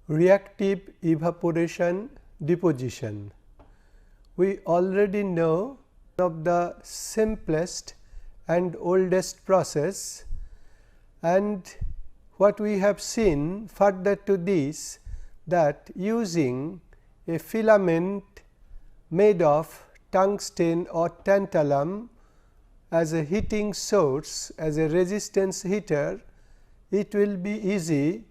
Reactive evaporation deposition. We already know one of the simplest and oldest process, and what we have seen further to this, that using a filament made of tungsten or tantalum as a heating source, as a resistance heater, it will be easy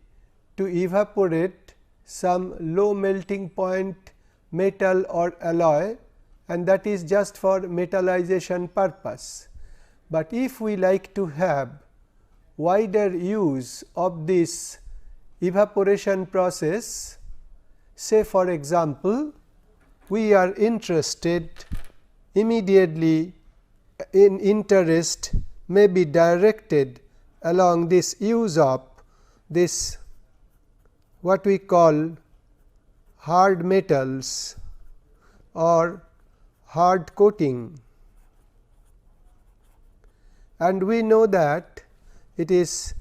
to evaporate some low melting point metal or alloy, and that is just for metallization purpose. But if we like to have wider use of this evaporation process, say for example, we are interested immediately in interest may be directed along this use of this what we call hard metals or hard coating, and we know that it is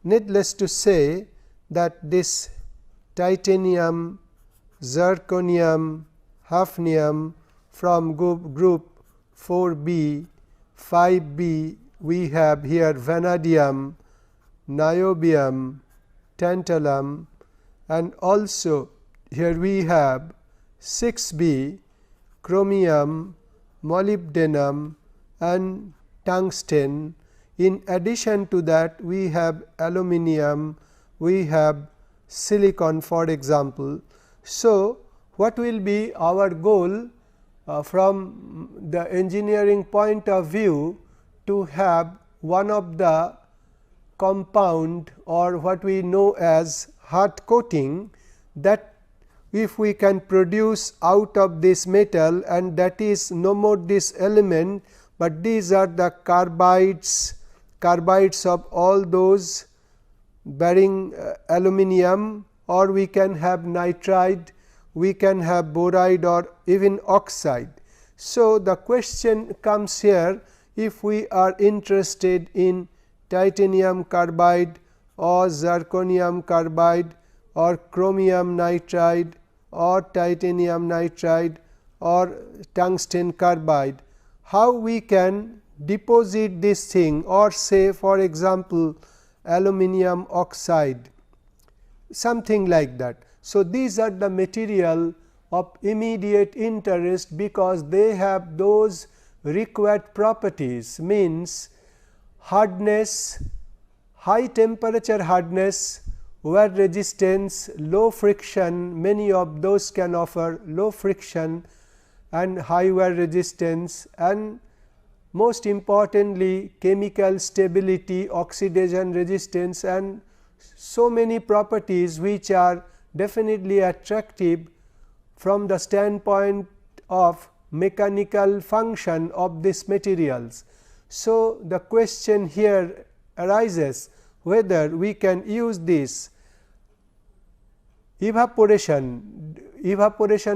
needless to say that this titanium, zirconium, hafnium from group 4B, 5B, we have here vanadium, niobium, tantalum, and also here we have 6B, chromium, molybdenum and tungsten. In addition to that, we have aluminum, we have silicon for example. So, what will be our goal from the engineering point of view, to have one of the compound or what we know as hard coating, that if we can produce out of this metal, and that is no more this element, but these are the carbides of all those bearing aluminum, or we can have nitride, we can have boride or even oxide. So, the question comes here, if we are interested in titanium carbide or zirconium carbide or chromium nitride or titanium nitride or tungsten carbide, how we can deposit this thing, or say for example, aluminum oxide, something like that. So, these are the material of immediate interest, because they have those required properties, means hardness, high temperature hardness, wear resistance, low friction, many of those can offer low friction and high wear resistance, and most importantly chemical stability, oxidation resistance, and so many properties which are definitely attractive from the standpoint of mechanical function of these materials. So, the question here arises whether we can use this evaporation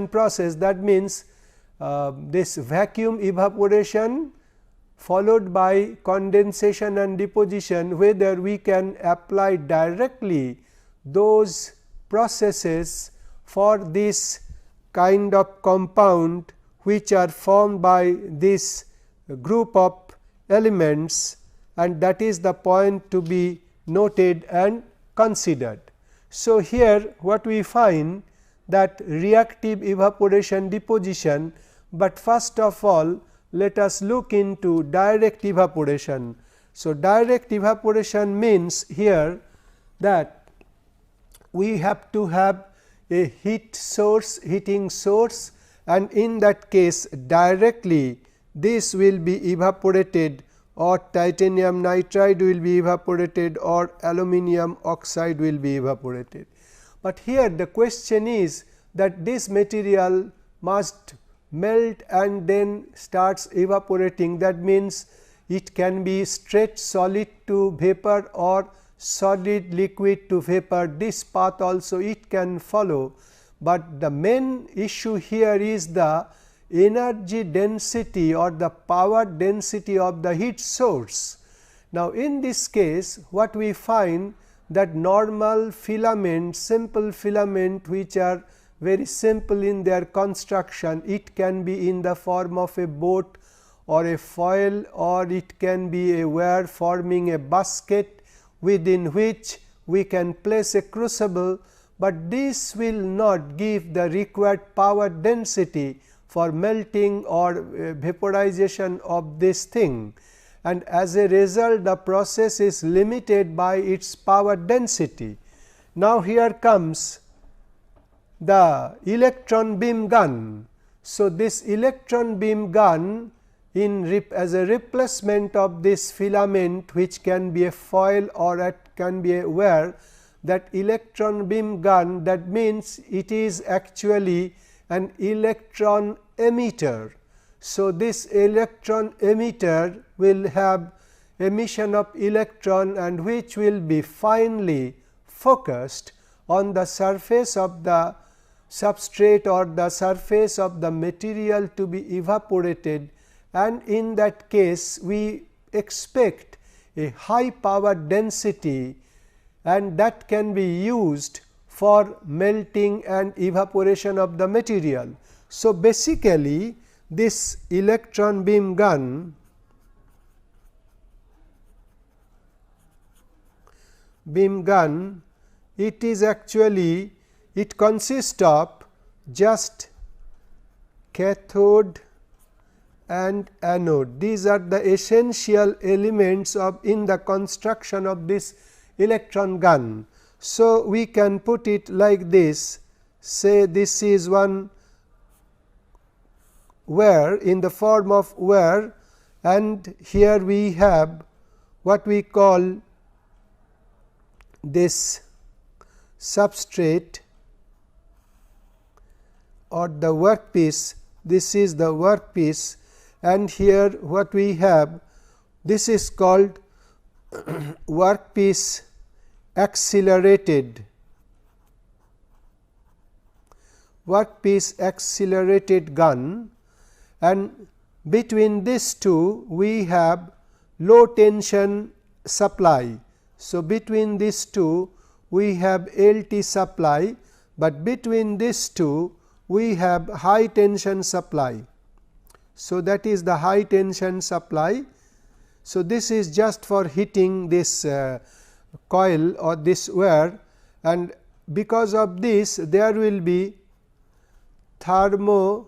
process, that means this vacuum evaporation followed by condensation and deposition, whether we can apply directly those processes for this kind of compound which are formed by this group of elements, and that is the point to be noted and considered. So, here what we find, that reactive evaporation deposition, but first of all let us look into direct evaporation. So, direct evaporation means here that we have to have a heating source, and in that case directly this will be evaporated, or titanium nitride will be evaporated, or aluminum oxide will be evaporated. But here the question is that this material must melt and then starts evaporating, that means it can be straight solid to vapor or solid liquid to vapor, this path also it can follow, but the main issue here is the energy density or the power density of the heat source. Now, in this case what we find that normal filament, simple filament which are very simple in their construction, it can be in the form of a boat or a foil, or it can be a wire forming a basket within which we can place a crucible, but this will not give the required power density for melting or vaporization of this thing, and as a result the process is limited by its power density. Now, here comes the electron beam gun. So, this electron beam gun as a replacement of this filament, which can be a foil or it can be a wire, that electron beam gun, that means it is actually an electron emitter. So, this electron emitter will have emission of electron, and which will be finely focused on the surface of the substrate or the surface of the material to be evaporated, and in that case we expect a high power density, and that can be used for melting and evaporation of the material. So, basically this electron beam gun it is actually, it consists of just cathode and anode. These are the essential elements of in the construction of this electron gun. So, we can put it like this, say this is one wire in the form of wire, and here we have what we call this substrate or the workpiece. This is the workpiece, and here what we have, this is called workpiece accelerated gun, and between these two we have low tension supply. So, between these two we have LT supply, but between these two we have high tension supply. So, that is the high tension supply. So, this is just for heating this coil or this wire, and because of this there will be thermo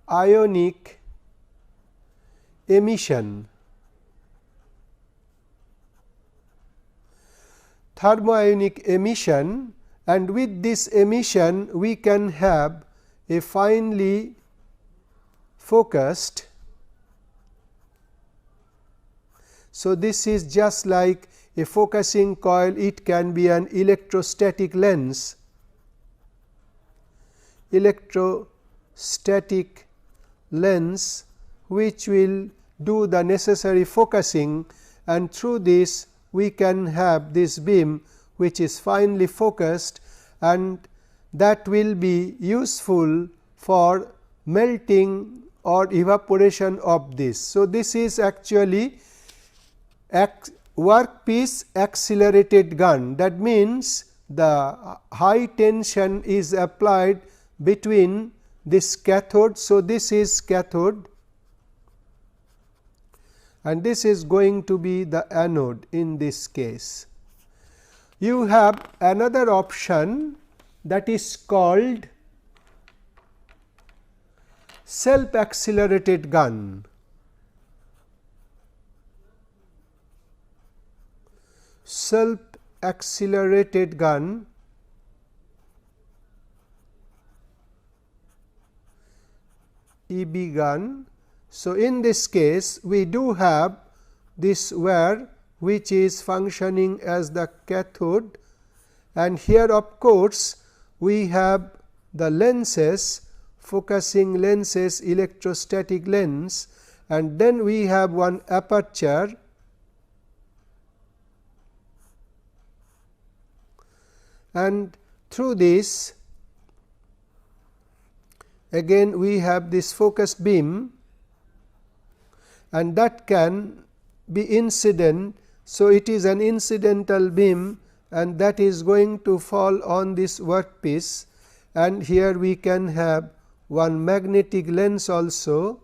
ionic emission. Thermoionic emission, and with this emission we can have a finely focused. So, this is just like a focusing coil, it can be an electrostatic lens, which will do the necessary focusing, and through this we can have this beam which is finely focused, and that will be useful for melting or evaporation of this. So, this is actually workpiece accelerated gun, that means the high tension is applied between this cathode. So, this is cathode and this is going to be the anode in this case. You have another option that is called self accelerated gun. Self accelerated gun EB gun. So, in this case we do have this wire which is functioning as the cathode, and here of course we have the lenses, focusing lenses, electrostatic lens, and then we have one aperture, and through this again we have this focused beam, and that can be incident. So, it is an incidental beam and that is going to fall on this workpiece, and here we can have one magnetic lens also,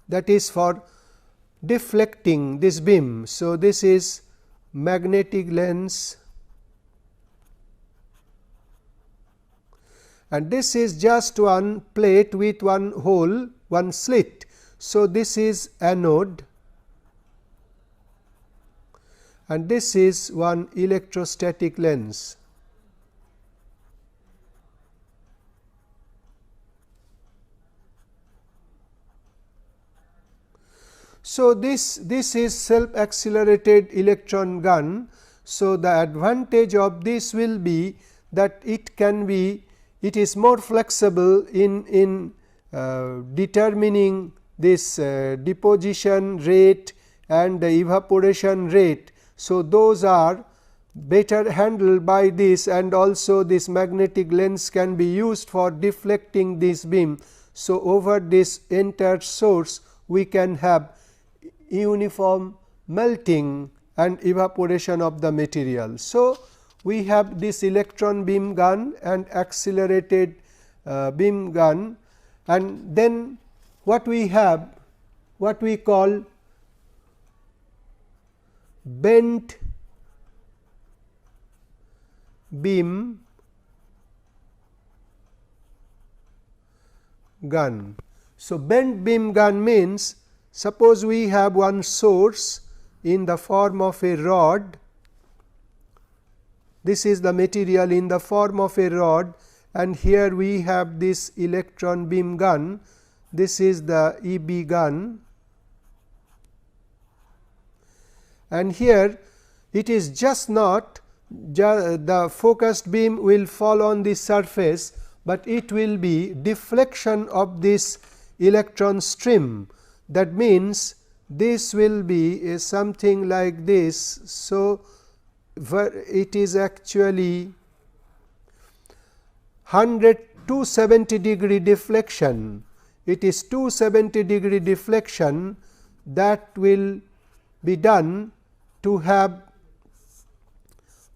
that is for deflecting this beam. So, this is magnetic lens and this is just one plate with one hole, one slit. So, this is anode and this is one electrostatic lens. So, this is self accelerated electron gun. So, the advantage of this will be that it is more flexible in determining this deposition rate and the evaporation rate. So, those are better handled by this, and also this magnetic lens can be used for deflecting this beam. So, over this entire source we can have uniform melting and evaporation of the material. So, we have this electron beam gun and accelerated beam gun, and then what we have, what we call bent beam gun. So, bent beam gun means, suppose we have one source in the form of a rod. This is the material in the form of a rod, and here we have this electron beam gun. This is the EB gun, and here it is just not the focused beam will fall on the surface, but it will be deflection of this electron stream. That means, this will be something like this. So, it is actually 270 degree deflection. It is 270 degree deflection that will be done to have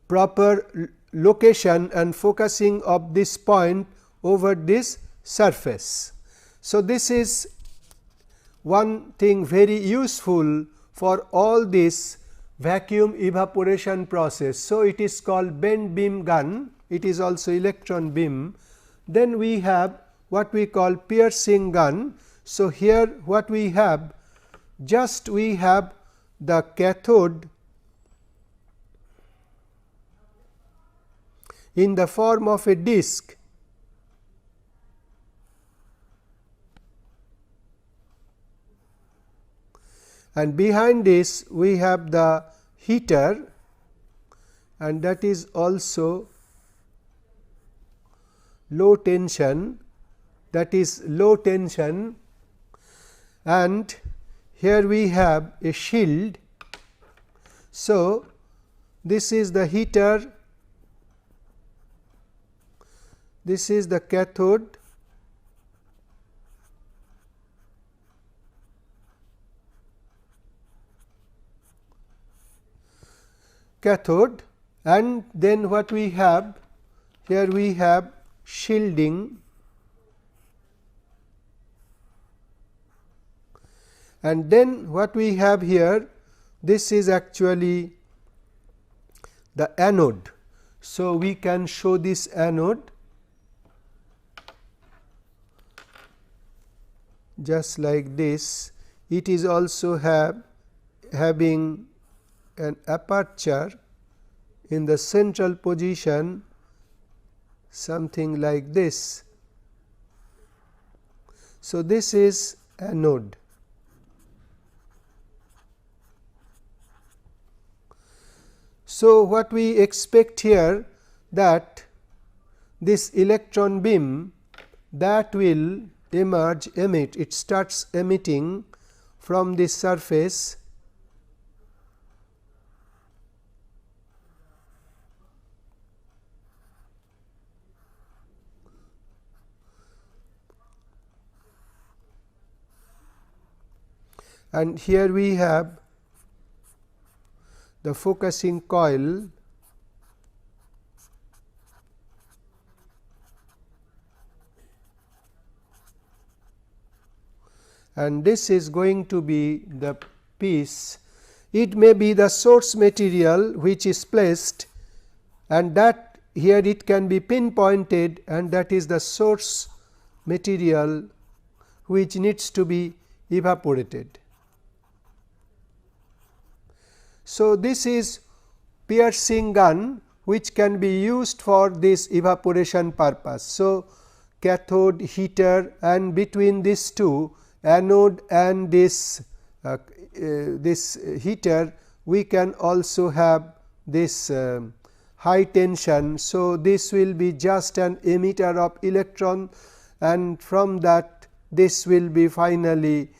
proper location and focusing of this point over this surface. So, this is one thing very useful for all this vacuum evaporation process. So, it is called bent beam gun, it is also electron beam. Then we have what we call piercing gun. So, here what we have, just we have the cathode in the form of a disc, and behind this we have the heater, and that is also low tension, and here we have a shield. So, this is the heater, this is the cathode, and then what we have here, we have shielding, and then what we have here, this is actually the anode. So, we can show this anode just like this. It is also having an aperture in the central position, something like this. So, this is anode. So, what we expect here, that this electron beam that will emit, it starts emitting from this surface, and here we have the focusing coil, and this is going to be the piece. It may be the source material which is placed, and that here it can be pinpointed, and that is the source material which needs to be evaporated. So, this is piercing gun which can be used for this evaporation purpose. So, cathode, heater, and between these two, anode and this heater, we can also have this high tension. So, this will be just an emitter of electron, and from that this will be finally,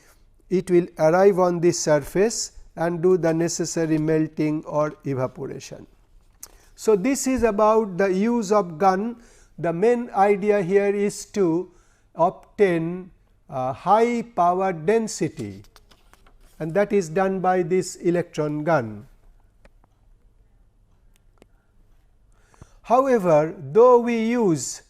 it will arrive on this surface and do the necessary melting or evaporation. So, this is about the use of gun. The main idea here is to obtain high power density, and that is done by this electron gun. However, though we use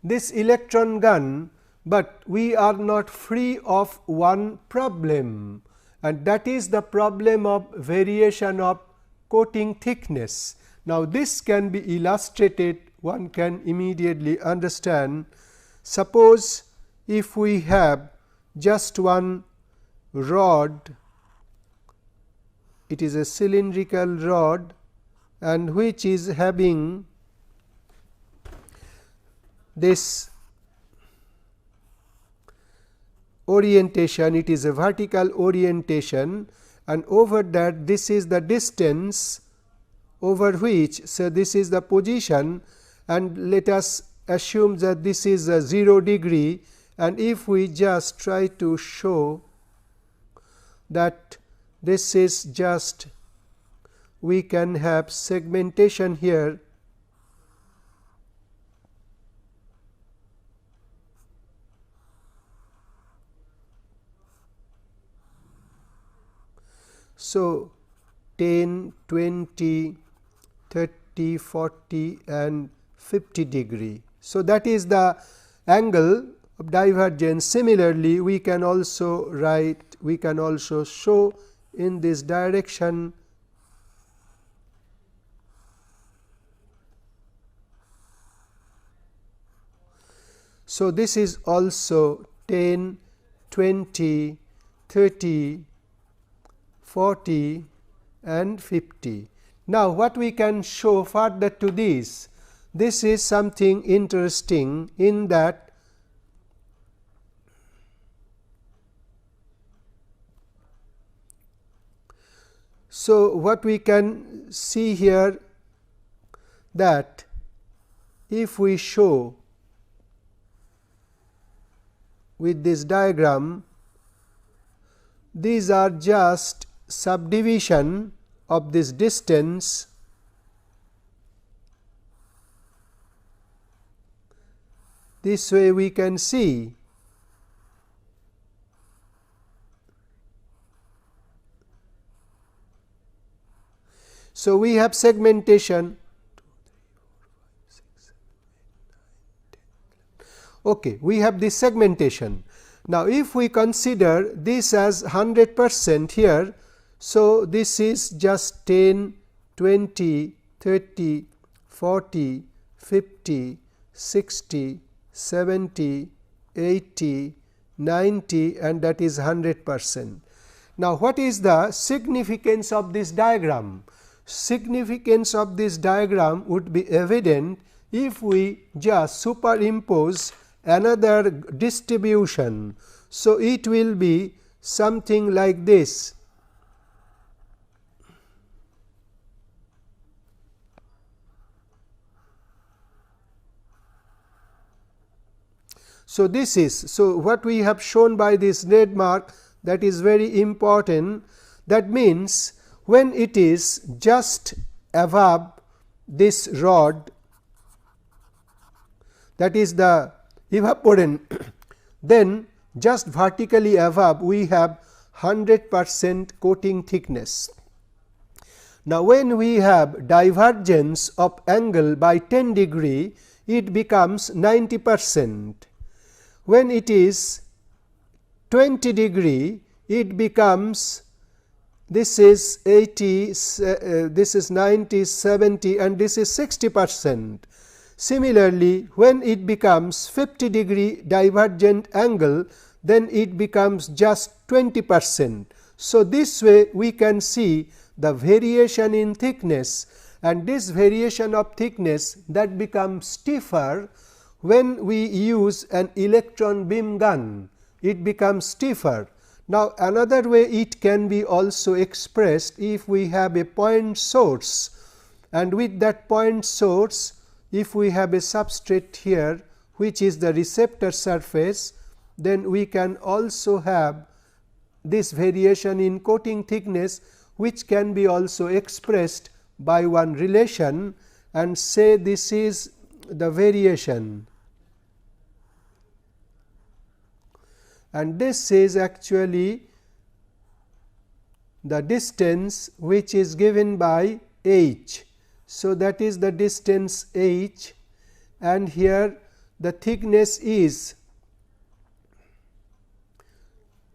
this electron gun, but we are not free of one problem, and that is the problem of variation of coating thickness. Now, this can be illustrated, one can immediately understand. Suppose if we have just one rod, it is a cylindrical rod, and which is having this orientation, it is a vertical orientation, and over that this is the distance over which, so this is the position, and let us assume that this is a 0 degree, and if we just try to show that this is just, we can have segmentation here. So, 10, 20, 30, 40 and 50 degree. So, that is the angle of divergence. Similarly, we can also write, we can also show in this direction. So, this is also 10, 20, 30, 40 and 50. Now, what we can show further to this is something interesting in that so what we can see here, that if we show with this diagram, these are just subdivision of this distance this way we can see. So, we have segmentation. Okay, we have this segmentation. Now, if we consider this as 100% here, so this is just 10, 20, 30, 40, 50, 60, 70, 80, 90 and that is 100%. Now, what is the significance of this diagram? Significance of this diagram would be evident if we just superimpose another distribution. So, it will be something like this. So, this is, so what we have shown by this red mark, that is very important. That means, when it is just above this rod, that is the evaporant, then just vertically above we have 100% coating thickness. Now, when we have divergence of angle by 10 degree, it becomes 90%. When it is 20 degree, it becomes, this is 80, this is 90, 70 and this is 60%. Similarly, when it becomes 50 degree divergent angle, then it becomes just 20%. So, this way we can see the variation in thickness, and this variation of thickness that becomes stiffer when we use an electron beam gun, it becomes stiffer. Now, another way it can be also expressed if we have a point source, and with that point source, if we have a substrate here which is the receptor surface, then we can also have this variation in coating thickness, which can be also expressed by one relation, and say this is the variation, and this is actually the distance which is given by h. So, that is the distance h, and here the thickness is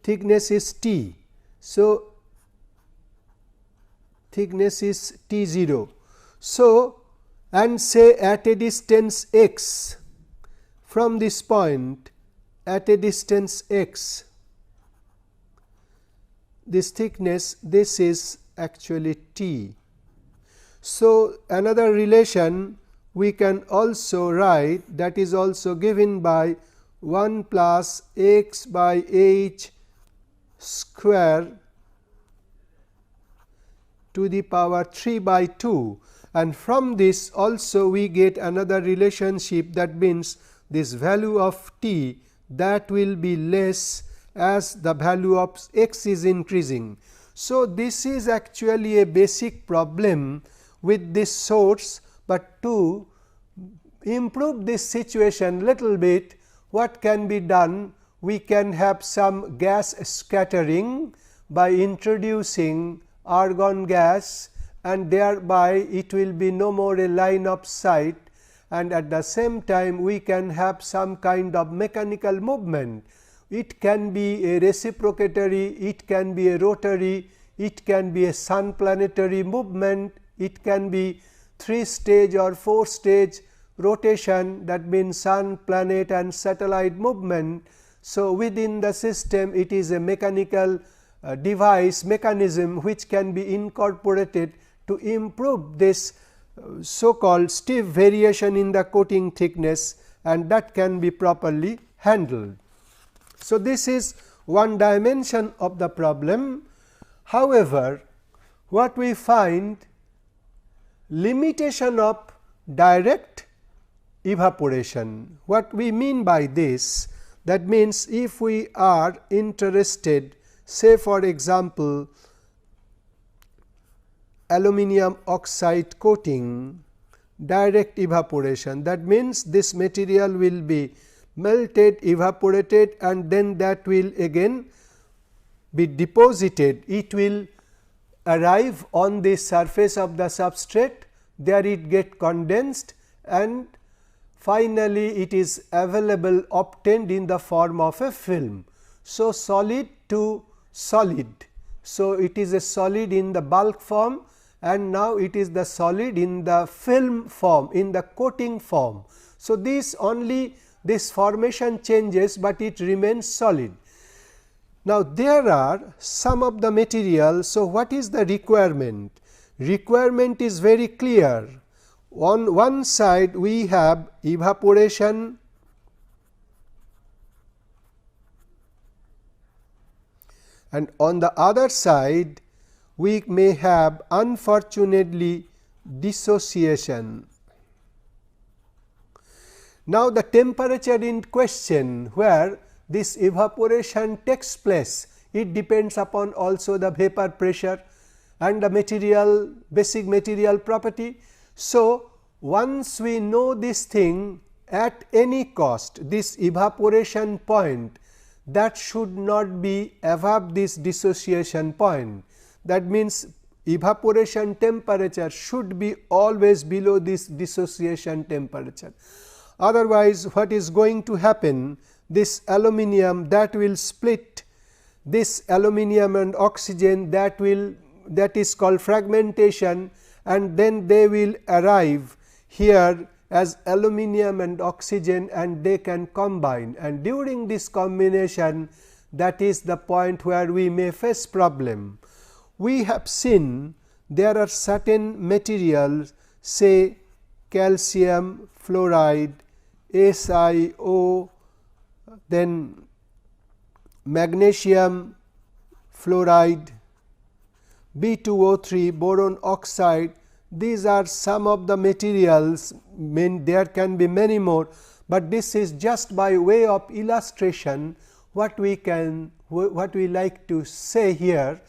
T. So, thickness is T0. So, and say at a distance x from this point, at a distance x, this thickness, this is actually T. So, another relation we can also write, that is also given by 1 plus x by h square to the power 3 by 2, and from this also we get another relationship, that means this value of t that will be less as the value of x is increasing. So, this is actually a basic problem with this source, but to improve this situation little bit, what can be done? We can have some gas scattering by introducing argon gas, and thereby it will be no more a line of sight, and at the same time we can have some kind of mechanical movement. It can be a reciprocatory, it can be a rotary, it can be a sun planetary movement, it can be 3-stage or 4-stage rotation, that means sun, planet and satellite movement. So, within the system it is a mechanical device mechanism which can be incorporated to improve this so called stiff variation in the coating thickness, and that can be properly handled. So, this is one dimension of the problem. However, what we find, limitation of direct evaporation. What we mean by this, that means if we are interested, say for example, aluminum oxide coating, direct evaporation, that means this material will be melted, evaporated, and then that will again be deposited. It will arrive on the surface of the substrate, there it get condensed, and finally, it is available obtained in the form of a film. So, solid to solid. So, it is a solid in the bulk form, and now it is the solid in the film form, in the coating form. So, this only this formation changes, but it remains solid. Now, there are some of the material. So, what is the requirement? Requirement is very clear. On one side we have evaporation, and on the other side we may have unfortunately dissociation. Now, the temperature in question where this evaporation takes place, it depends upon also the vapor pressure and the material, basic material property. So, once we know this thing, at any cost this evaporation point, that should not be above this dissociation point. That means, evaporation temperature should be always below this dissociation temperature. Otherwise, what is going to happen? This aluminum that will split this aluminum and oxygen, that is called fragmentation, and then they will arrive here as aluminum and oxygen, and they can combine, and during this combination, that is the point where we may face problem. We have seen there are certain materials, say calcium fluoride, SiO, then magnesium fluoride, B2O3, boron oxide. These are some of the materials, there can be many more, but this is just by way of illustration what we like to say here,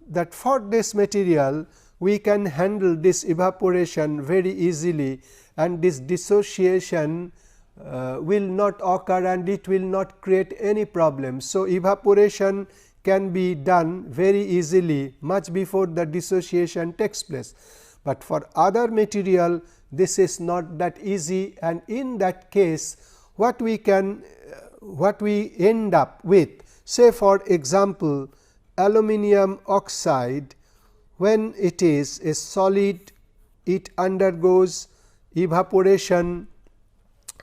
that for this material we can handle this evaporation very easily, and this dissociation will not occur and it will not create any problem. So, evaporation can be done very easily much before the dissociation takes place, but for other material this is not that easy, and in that case what we end up with, say for example aluminum oxide, when it is a solid, it undergoes evaporation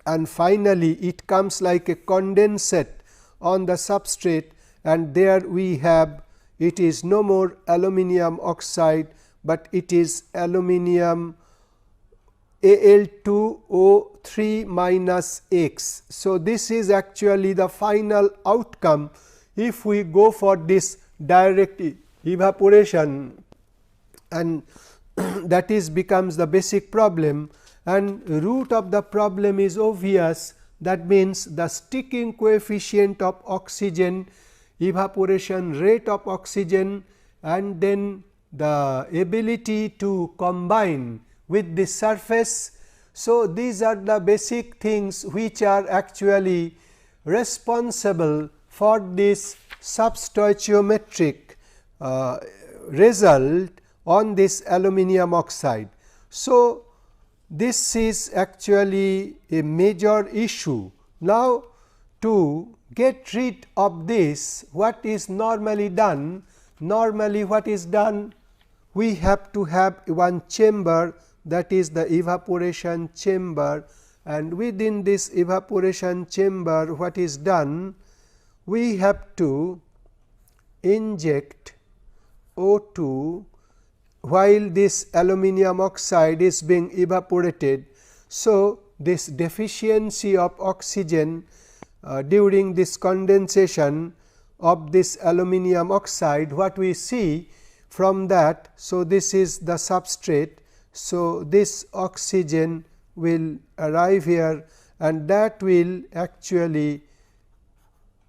and finally it comes like a condensate on the substrate, and there we have, it is no more aluminum oxide, but it is aluminum Al2O3 minus X. So, this is actually the final outcome if we go for this direct evaporation, and that is becomes the basic problem, and root of the problem is obvious. That means, the sticking coefficient of oxygen, evaporation rate of oxygen, and then the ability to combine with the surface. So, these are the basic things which are actually responsible for this substoichiometric result on this aluminum oxide. So, this is actually a major issue. Now, to get rid of this, what is normally done? Normally what is done? We have to have one chamber, that is the evaporation chamber, and within this evaporation chamber what is done? We have to inject O2 while this aluminum oxide is being evaporated. So, this deficiency of oxygen during this condensation of this aluminum oxide, what we see from that. So, this is the substrate. So, this oxygen will arrive here, and that will actually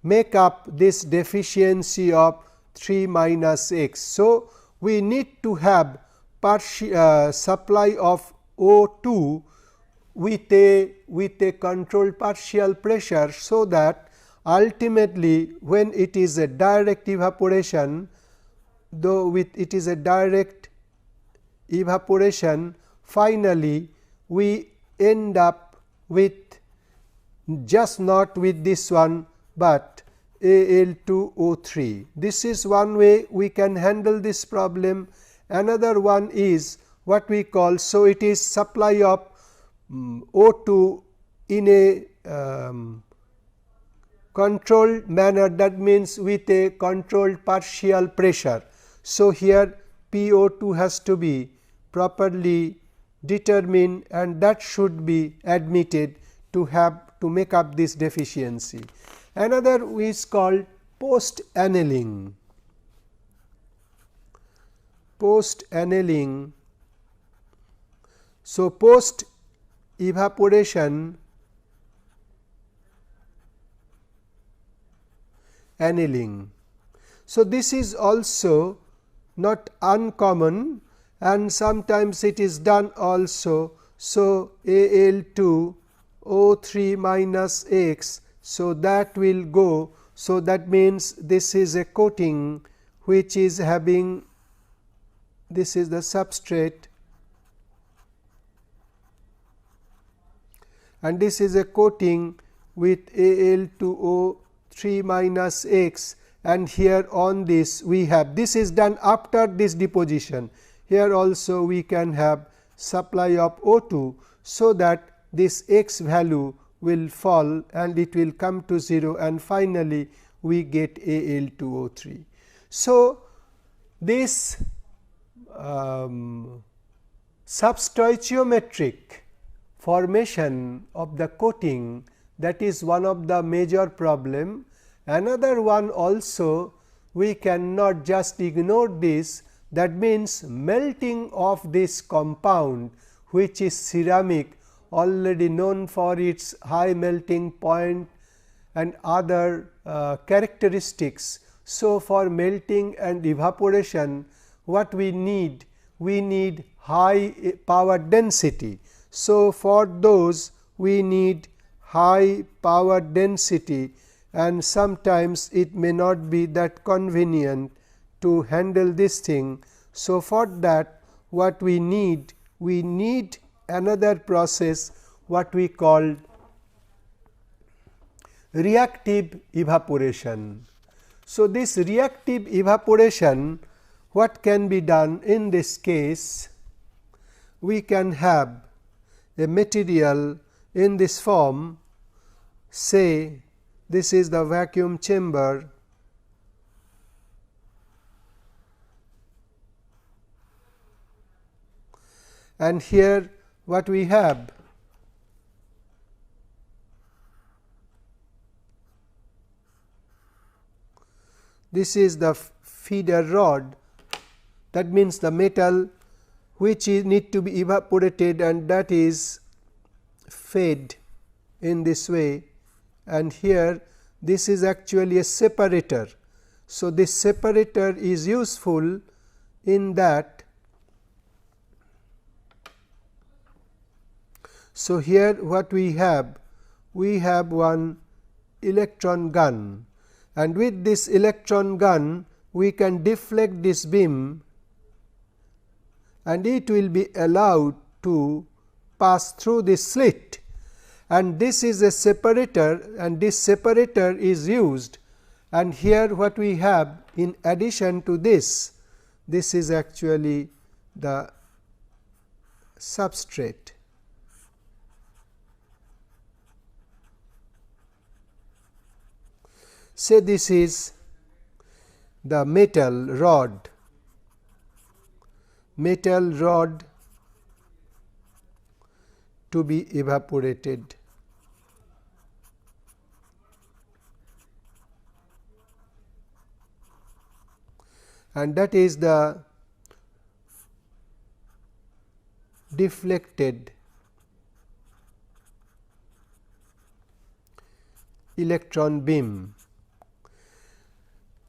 make up this deficiency of 3 minus X. So, we need to have supply of O2 with a controlled partial pressure, so that ultimately when it is a direct evaporation, though it is a direct evaporation, finally we end up with just not with this one, but Al2O3. This is one way we can handle this problem. Another one is what we call, so it is supply of O2 in a controlled manner, that means with a controlled partial pressure. So, here PO2 has to be properly determined, and that should be admitted to make up this deficiency. Another is called post annealing. Post annealing. So, post evaporation annealing. So, this is also not uncommon, and sometimes it is done also. So, Al2O3 minus X. So, that will go So, that means this is a coating which is having, this is the substrate and this is a coating with Al2O3 minus X, and here on this we have, this is done after this deposition. Here also we can have supply of O2, so that this X value will fall and it will come to 0, and finally we get Al2O3. So, this substoichiometric formation of the coating, that is one of the major problem. Another one also, we cannot just ignore this, that means melting of this compound which is ceramic, already known for its high melting point and other characteristics. So, for melting and evaporation, what we need? We need high power density. So, for those we need high power density, and sometimes it may not be that convenient to handle this thing. So, for that what we need? We need another process what we call reactive evaporation. So, this reactive evaporation, what can be done in this case? We can have a material in this form, say this is the vacuum chamber, and here what we have? This is the feeder rod, that means the metal which is need to be evaporated, and that is fed in this way, and here this is actually a separator. So, this separator is useful in that. So, here what we have? We have one electron gun, and with this electron gun we can deflect this beam and it will be allowed to pass through this slit, and this is a separator, and this separator is used, and here what we have in addition to this, this is actually the substrate. Say this is the metal rod to be evaporated. And that is the deflected electron beam.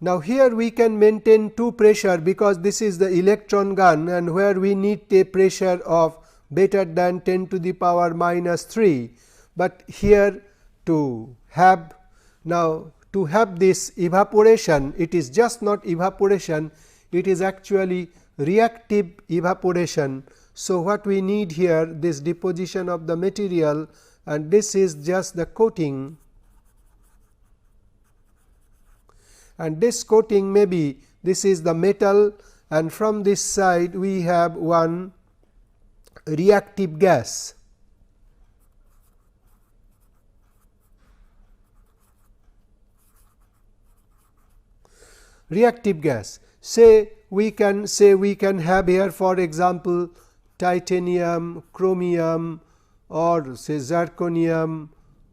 Now, here we can maintain two pressure, because this is the electron gun, and where we need a pressure of better than 10 to the power minus 3, but here to have, now to have this evaporation, it is just not evaporation, it is actually reactive evaporation. So, what we need here, this deposition of the material, and this is just the coating, and this coating may be, this is the metal, and from this side we have one reactive gas. Reactive gas, say we can have here, for example, titanium, chromium, or say zirconium,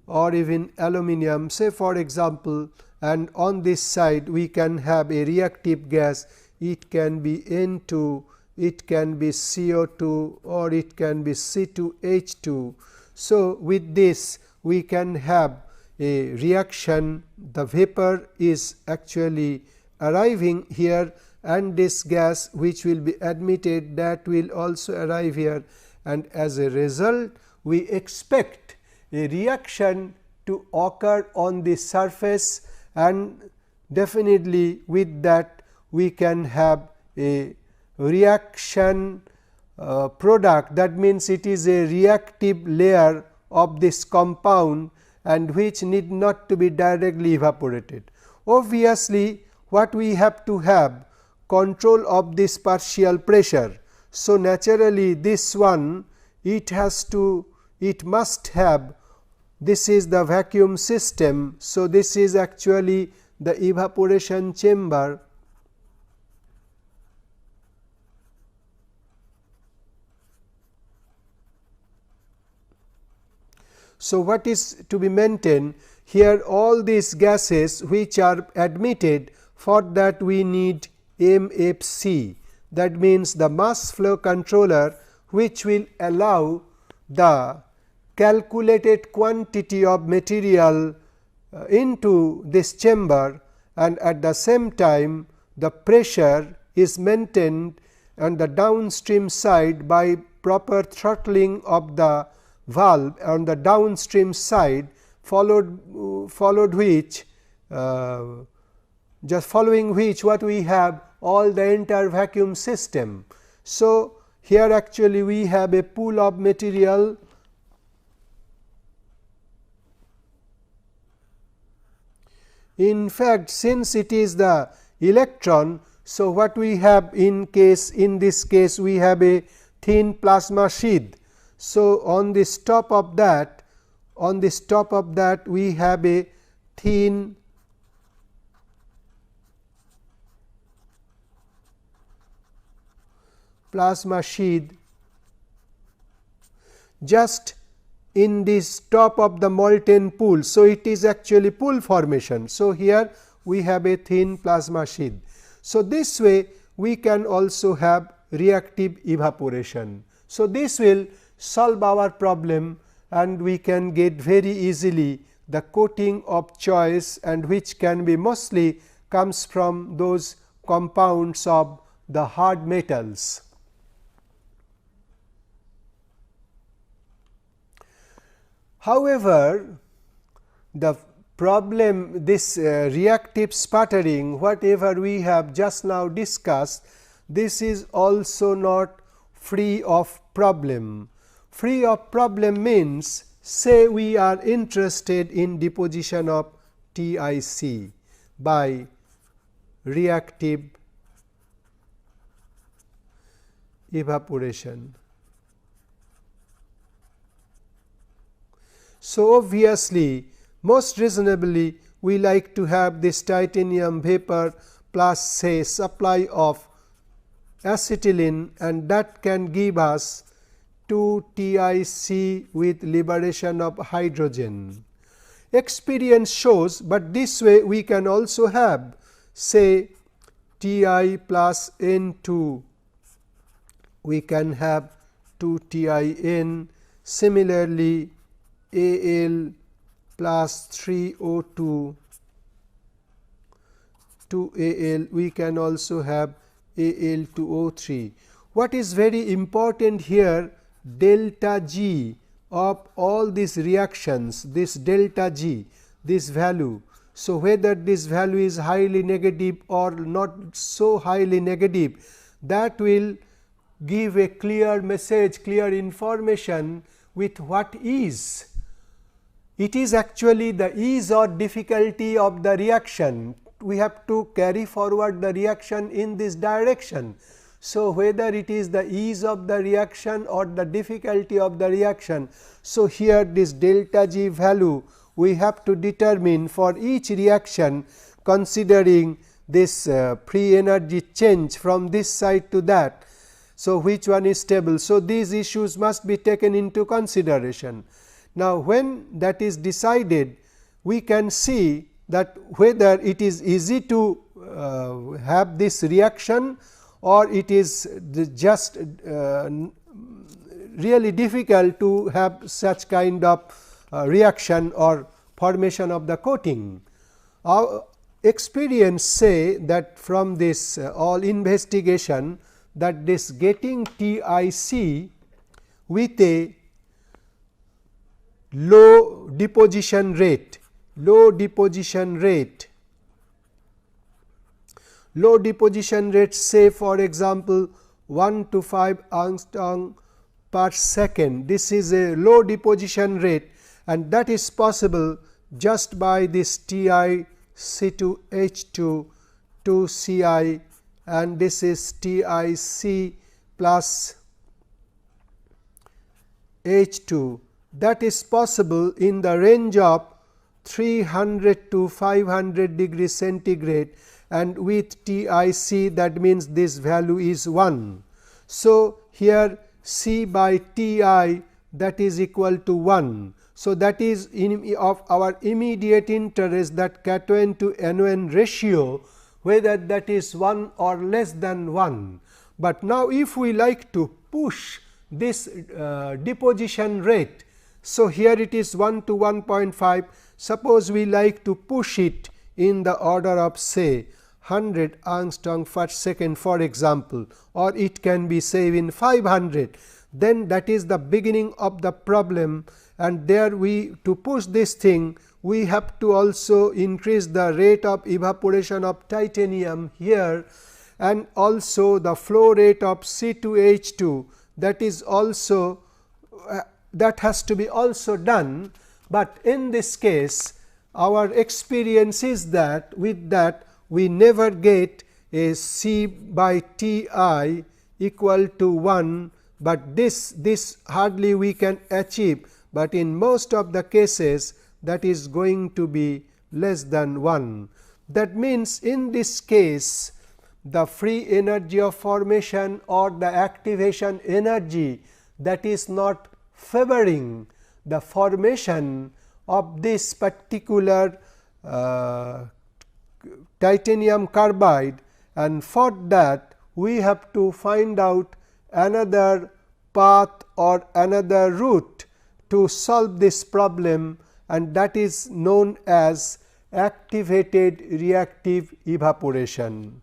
or even aluminum, say for example, and on this side we can have a reactive gas. It can be N2, it can be CO2, or it can be C2H2. So, with this we can have a reaction, the vapor is actually arriving here, and this gas which will be admitted, that will also arrive here, and as a result we expect a reaction to occur on the surface, and definitely with that we can have a reaction product, that means it is a reactive layer of this compound and which need not to be directly evaporated. Obviously, what we have to have control of this partial pressure. So, naturally this one it must have, this is the vacuum system. So, this is actually the evaporation chamber. So, what is to be maintained here, all these gases which are admitted, for that we need MFC, that means the mass flow controller, which will allow the calculated quantity of material into this chamber, and at the same time the pressure is maintained on the downstream side by proper throttling of the valve on the downstream side, following which what we have, all the entire vacuum system. So, here actually we have a pool of material. In fact, since it is the electron, so what we have in this case we have a thin plasma sheath. So, on this top of that we have a thin plasma sheath just in this top of the molten pool. So, it is actually pool formation. So, here we have a thin plasma sheath. So, this way we can also have reactive evaporation. So, this will solve our problem and we can get very easily the coating of choice, and which can be mostly comes from those compounds of the hard metals. However, the problem, this reactive sputtering, whatever we have just now discussed, this is also not free of problem. Free of problem means, say we are interested in deposition of TIC by reactive evaporation. So, obviously, most reasonably we like to have this titanium vapor plus say supply of acetylene, and that can give us 2 TIC with liberation of hydrogen. Experience shows, but this way we can also have say Ti plus N2, we can have 2 TiN. Similarly, Al plus 3O2 to Al, we can also have Al2O3. What is very important here, delta G of all these reactions, this delta G, this value. So, whether this value is highly negative or not so highly negative, that will give a clear message, clear information with what is. It is actually the ease or difficulty of the reaction. We have to carry forward the reaction in this direction. So, whether it is the ease of the reaction or the difficulty of the reaction. So, here this delta G value we have to determine for each reaction, considering this free energy change from this side to that. So, which one is stable. So, these issues must be taken into consideration. Now, when that is decided, we can see that whether it is easy to have this reaction or it is just really difficult to have such kind of reaction or formation of the coating. Our experience say that from this all investigation, that this getting TIC with a low deposition rate low deposition rate, say for example 1 to 5 angstrom per second. This is a low deposition rate, and that is possible just by this Ti C2H2 to Ci, and this is TiC plus H2. That is possible in the range of 300 to 500 degrees centigrade, and with TiC, that means this value is 1. So, here C by Ti, that is equal to 1. So, that is of our immediate interest, that cation to anion ratio, whether that is 1 or less than 1. But now, if we like to push this deposition rate, so here it is 1 to 1.5. Suppose we like to push it in the order of say 100 angstrom per second for example, or it can be say in 500, then that is the beginning of the problem, and there we, to push this thing, we have to also increase the rate of evaporation of titanium here, and also the flow rate of C2H2, that is also that has to be also done. But in this case, our experience is that with that we never get a C by Ti equal to 1, but this hardly we can achieve, but in most of the cases that is going to be less than 1. That means, in this case the free energy of formation or the activation energy, that is not favoring the formation of this particular titanium carbide, and for that we have to find out another path or another route to solve this problem, and that is known as activated reactive evaporation.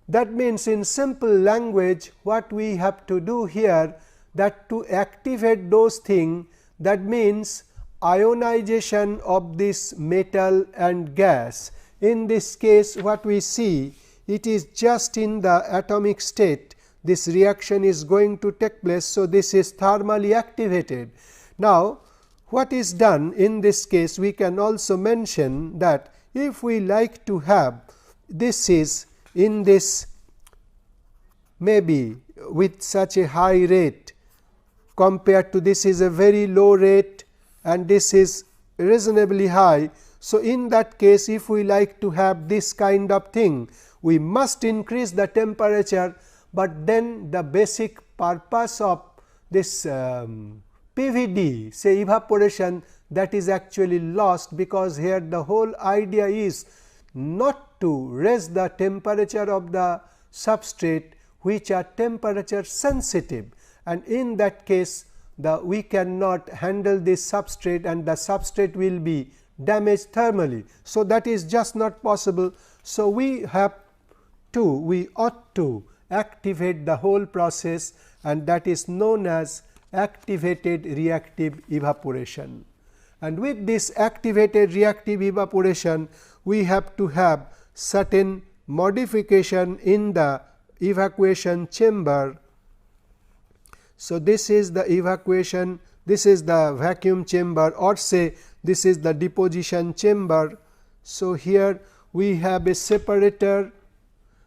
That means, in simple language, what we have to do here, that to activate those things, that means ionization of this metal and gas. In this case, what we see, it is just in the atomic state this reaction is going to take place. So, this is thermally activated. Now, what is done in this case, we can also mention that if we like to have, this is in this maybe with such a high rate compared to this is a very low rate and this is reasonably high. So, in that case, if we like to have this kind of thing, we must increase the temperature, but then the basic purpose of this PVD, say evaporation, that is actually lost, because here the whole idea is not to raise the temperature of the substrate, which are temperature sensitive, and in that case we cannot handle this substrate and the substrate will be damaged thermally. So, that is just not possible. So, we ought to activate the whole process, and that is known as activated reactive evaporation. And with this activated reactive evaporation, we have to have certain modification in the evacuation chamber. So, this is the evacuation, this is the vacuum chamber, or say this is the deposition chamber. So, here we have a separator.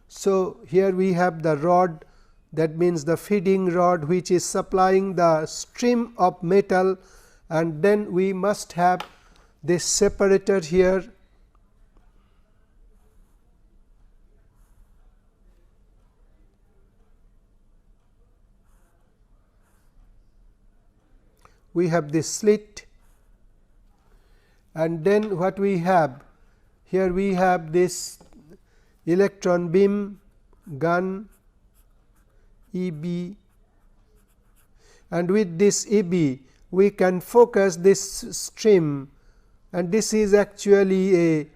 So, here we have the rod, that means the feeding rod, which is supplying the stream of metal, and then we must have this separator here. We have this slit, and then what we have here, we have this electron beam gun EB, and with this EB we can focus this stream, and this is actually a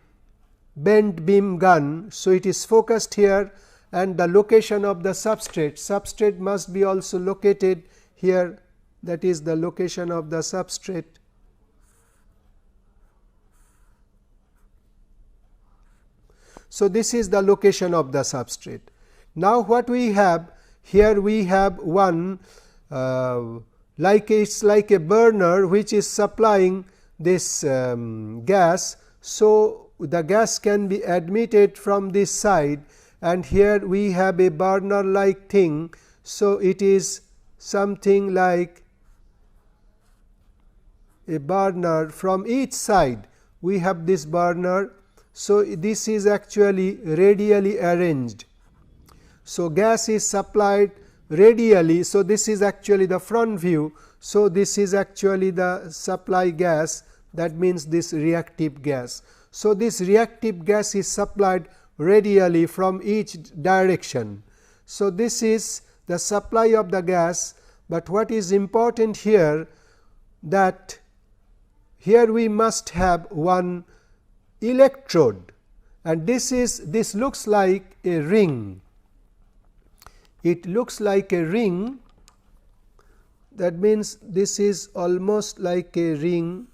bent beam gun. So, it is focused here, and the location of the substrate must be also located here, that is the location of the substrate. So, this is the location of the substrate. Now, what we have here, we have one like it is like a burner which is supplying this gas. So, the gas can be admitted from this side, and here we have a burner like thing. So, it is something like a burner from each side, we have this burner. So, this is actually radially arranged. So, gas is supplied radially. So, this is actually the front view. So, this is actually the supply gas, that means this reactive gas. So, this reactive gas is supplied radially from each direction. So, this is the supply of the gas, but what is important here, that here we must have one electrode, and this looks like a ring. It looks like a ring, that means this is almost like a ring.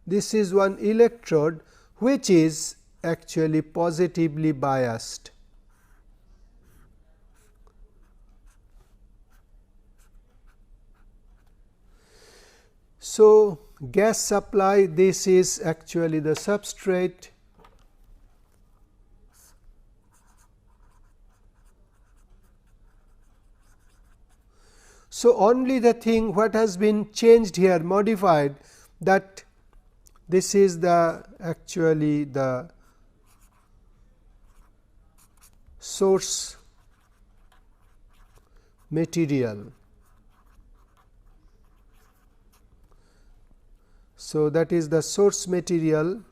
This is one electrode which is actually positively biased. So, gas supply, this is actually the substrate. So, only the thing what has been changed here, modified, that this is the actually the source material. So, that is the source material.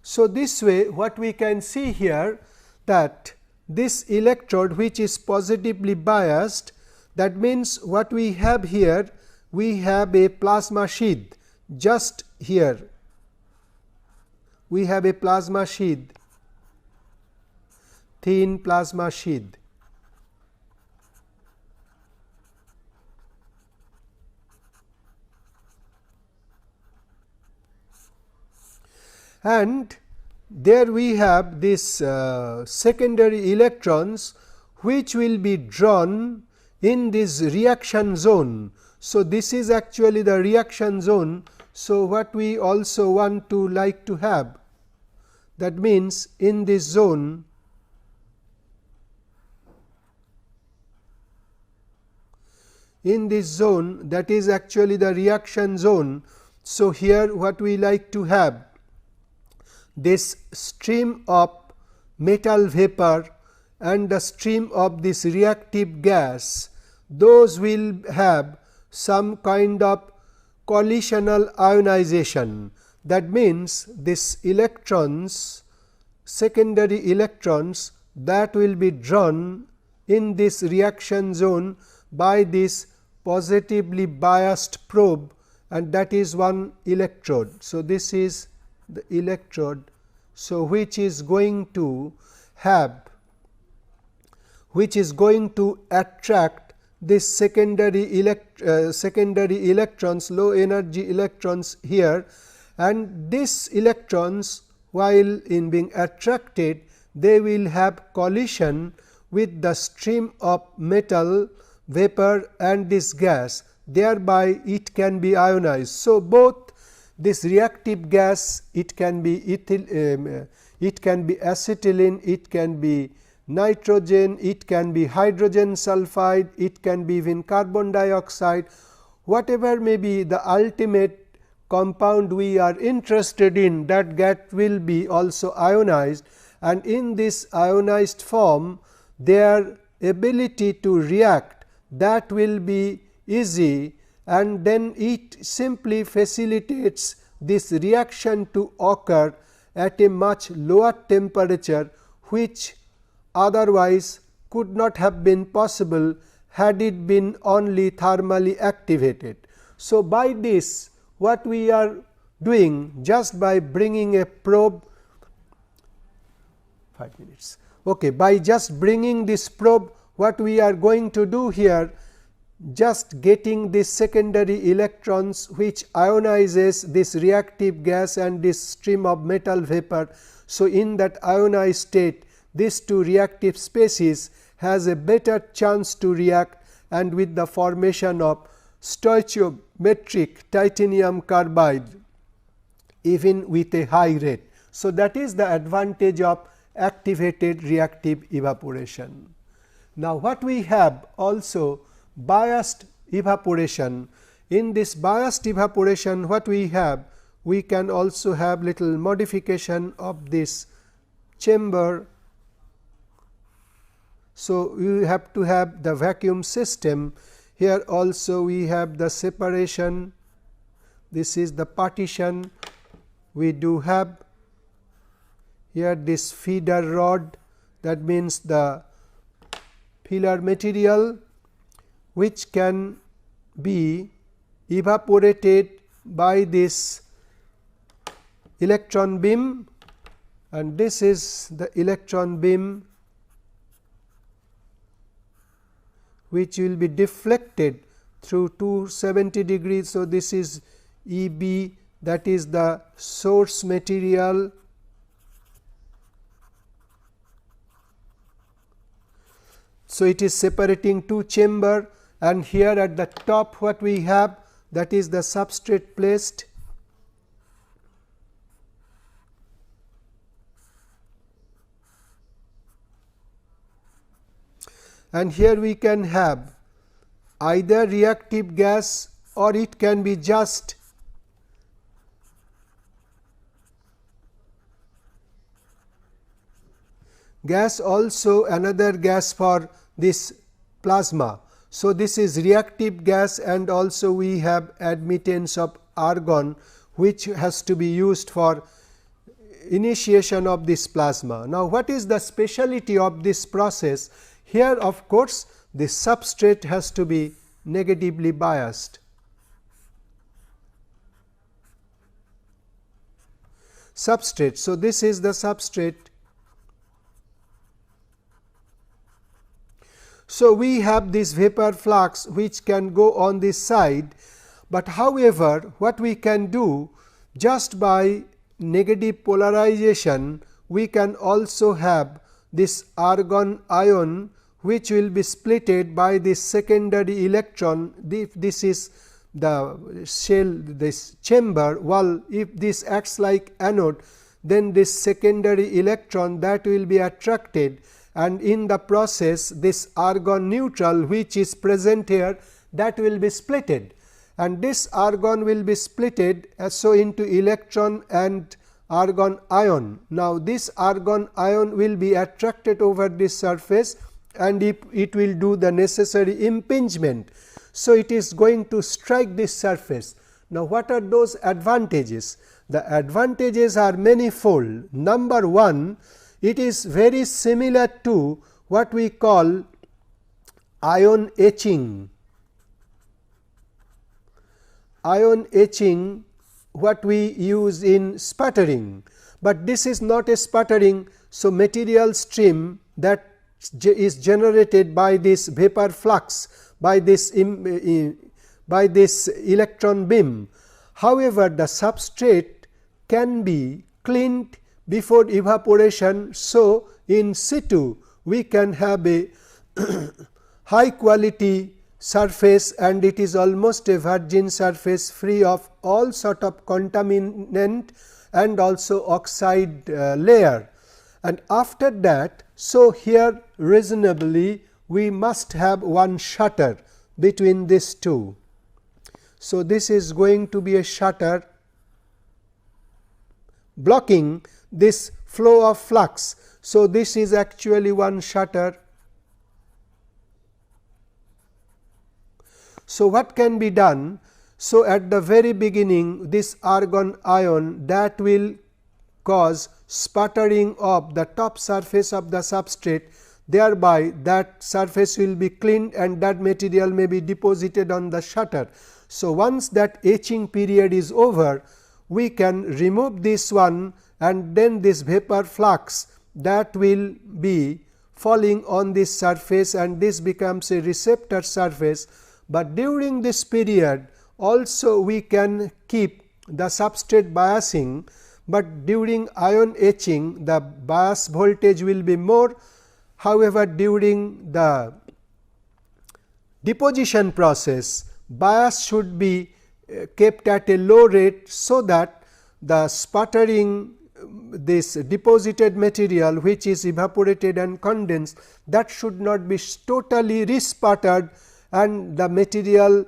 So, this way what we can see here, that this electrode which is positively biased, that means what we have here, we have a plasma sheath just here, we have a plasma sheath, thin plasma sheath. And there we have this secondary electrons which will be drawn in this reaction zone. So, this is actually the reaction zone. So, what we also want to like to have, that means in this zone, that is actually the reaction zone. So, here what we like to have, this stream of metal vapor and the stream of this reactive gas, those will have some kind of collisional ionization. That means, this electrons, secondary electrons, that will be drawn in this reaction zone by this positively biased probe, and that is one electrode. So, this is the electrode. So, which is going to have, which is going to attract this secondary electrons, low energy electrons here, and these electrons, while in being attracted, they will have collision with the stream of metal vapor and this gas, thereby it can be ionized. So, both this reactive gas, it can be acetylene, it can be nitrogen, it can be hydrogen sulfide, it can be even carbon dioxide, whatever may be the ultimate compound we are interested in, that will be also ionized, and in this ionized form their ability to react, that will be easy, and then it simply facilitates this reaction to occur at a much lower temperature, which otherwise could not have been possible had it been only thermally activated. So, by this what we are doing, just by bringing a probe, 5 minutes, Okay, by just bringing this probe, what we are going to do here, just getting these secondary electrons which ionizes this reactive gas and this stream of metal vapor. So, in that ionized state, these two reactive species has a better chance to react, and with the formation of stoichiometric titanium carbide even with a high rate. So, that is the advantage of activated reactive evaporation. Now, what we have also biased evaporation. In this biased evaporation, what we have, we can also have little modification of this chamber. So, you have to have the vacuum system. Here also we have the separation, this is the partition. We do have here this feeder rod, that means the filler material which can be evaporated by this electron beam, and this is the electron beam which will be deflected through 270 degrees. So, this is E B, that is the source material. So, it is separating two chamber, and here at the top what we have, that is the substrate placed. And here we can have either reactive gas or it can be just gas, also another gas for this plasma. So, this is reactive gas, and also we have admittance of argon which has to be used for initiation of this plasma. Now, what is the speciality of this process? Here of course, the substrate has to be negatively biased. Substrate. So, this is the substrate. So, we have this vapor flux which can go on this side, but however, what we can do, just by negative polarization we can also have this argon ion which will be splitted by this secondary electron. If this is the shell, this chamber wall, if this acts like anode, then this secondary electron that will be attracted, and in the process this argon neutral which is present here, that will be splitted, and this argon will be splitted so into electron and argon ion. Now, this argon ion will be attracted over this surface, and it will do the necessary impingement. So, it is going to strike this surface. Now, what are those advantages? The advantages are manifold. Number one, it is very similar to what we call ion etching. Ion etching, what we use in sputtering, but this is not a sputtering. So, material stream that is generated by this vapor flux, by this electron beam. However, the substrate can be cleaned before evaporation. So, in situ we can have a high quality surface, and it is almost a virgin surface free of all sort of contaminant and also oxide layer. And after that, so here reasonably we must have one shutter between these two. So, this is going to be a shutter blocking this flow of flux. So, this is actually one shutter. So, what can be done? So, at the very beginning, this argon ion that will cause sputtering of the top surface of the substrate, thereby that surface will be cleaned and that material may be deposited on the shutter. So, once that etching period is over, we can remove this one, and then this vapor flux that will be falling on this surface, and this becomes a receptor surface. But during this period also we can keep the substrate biasing, but during ion etching the bias voltage will be more. However, during the deposition process bias should be kept at a low rate, so that the sputtering, this deposited material which is evaporated and condensed, that should not be totally resputtered, and the material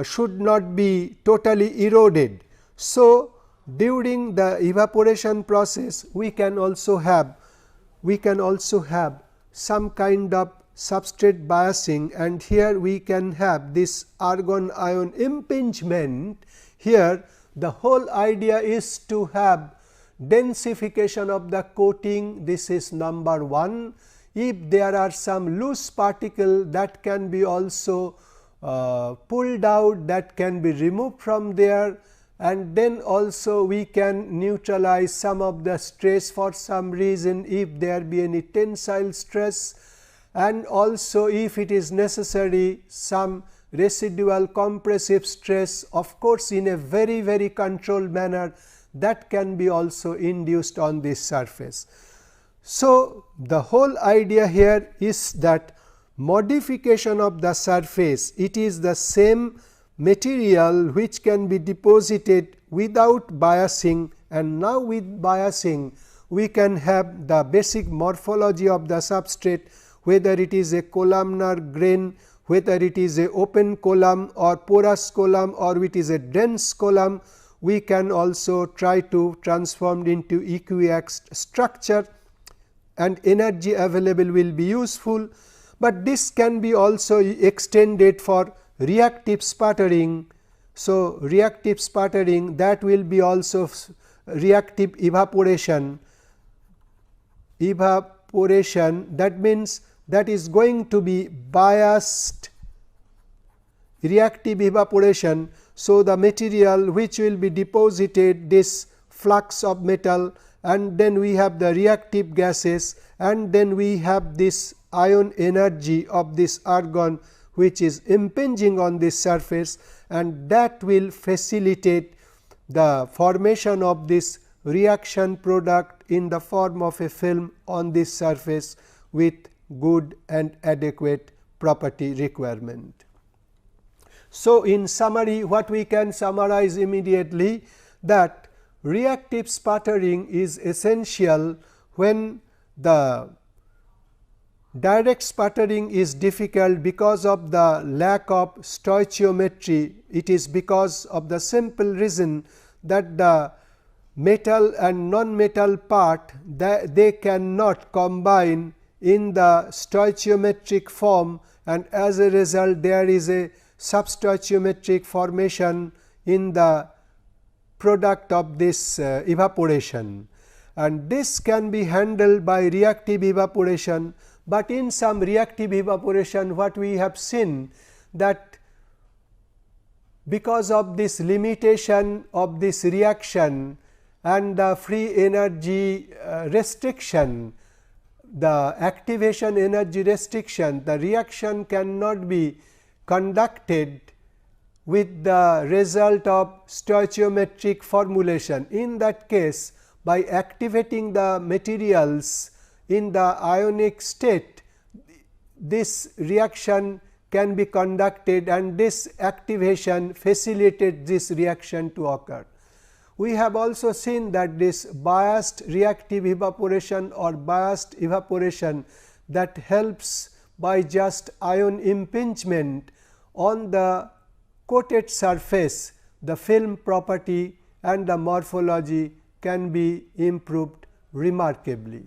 should not be totally eroded. So, during the evaporation process we can also have some kind of substrate biasing, and here we can have this argon ion impingement. Here the whole idea is to have densification of the coating. This is number 1. If there are some loose particle that can be also pulled out, that can be removed from there, and then also we can neutralize some of the stress for some reason if there be any tensile stress, and also if it is necessary some residual compressive stress, of course in a very controlled manner, that can be also induced on this surface. So, the whole idea here is that modification of the surface, it is the same material which can be deposited without biasing, and now with biasing we can have the basic morphology of the substrate, whether it is a columnar grain, whether it is a open column or porous column, or it is a dense column. We can also try to transform into equiaxed structure, and energy available will be useful, but this can be also extended for reactive sputtering. So, reactive sputtering, that will be also reactive evaporation. That means that is going to be biased reactive evaporation. So, the material which will be deposited, this flux of metal, and then we have the reactive gases, and then we have this ion energy of this argon which is impinging on this surface, and that will facilitate the formation of this reaction product in the form of a film on this surface with good and adequate property requirement. So, in summary, what we can summarize immediately, that reactive sputtering is essential when the direct sputtering is difficult because of the lack of stoichiometry. It is because of the simple reason that the metal and non-metal part, that they cannot combine in the stoichiometric form, and as a result there is a substoichiometric formation in the product of this evaporation, and this can be handled by reactive evaporation. But in some reactive evaporation, what we have seen, that because of this limitation of this reaction and the free energy restriction, the activation energy restriction, the reaction cannot be conducted with the result of stoichiometric formulation. In that case, by activating the materials in the ionic state, this reaction can be conducted, and this activation facilitates this reaction to occur. We have also seen that this biased reactive evaporation or biased evaporation, that helps by just ion impingement on the coated surface, the film property and the morphology can be improved remarkably.